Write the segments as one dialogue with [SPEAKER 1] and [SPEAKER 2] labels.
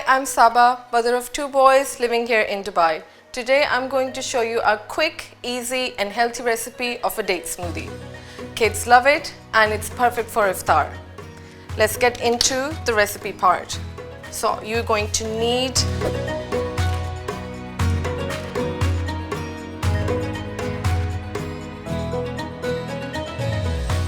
[SPEAKER 1] Hi, I'm Saba, mother of 2 boys living here in Dubai. Today I'm going to show you a quick, easy and healthy recipe of a date smoothie. Kids love it and it's perfect for Iftar. Let's get into the recipe part. So you're going to need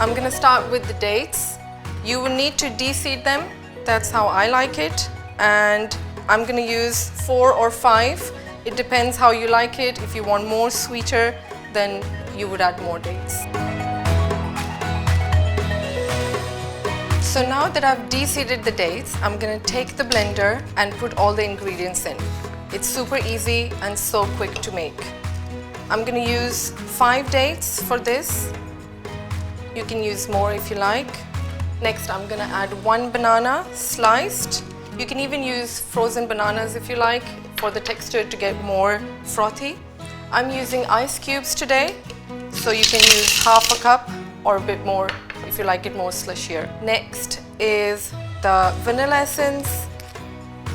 [SPEAKER 1] I'm going to start with the dates. You will need to de-seed them. That's how I like it. And I'm going to use 4 or 5. It depends how you like it. If you want more sweeter, then you would add more dates. So now that I've de-seeded the dates, I'm going to take the blender and put all the ingredients in. It's super easy and so quick to make. I'm going to use 5 dates for this. You can use more if you like. Next, I'm going to add 1 banana sliced. You can even use frozen bananas if you like for the texture to get more frothy. I'm using ice cubes today, so you can use half a cup or a bit more if you like it more slushier. Next is the vanilla essence.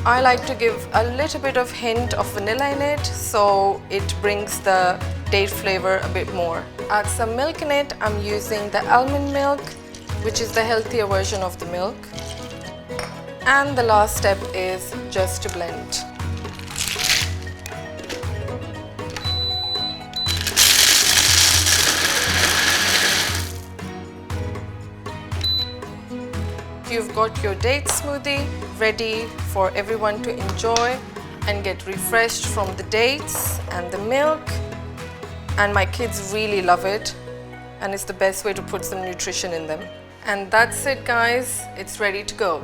[SPEAKER 1] I like to give a little bit of hint of vanilla in it, so it brings the date flavor a bit more. Add some milk in it. I'm using the almond milk, which is the healthier version of the milk. And the last step is just to blend. You've got your date smoothie ready for everyone to enjoy and get refreshed from the dates and the milk. And my kids really love it, and it's the best way to put some nutrition in them. And that's it, guys. It's ready to go.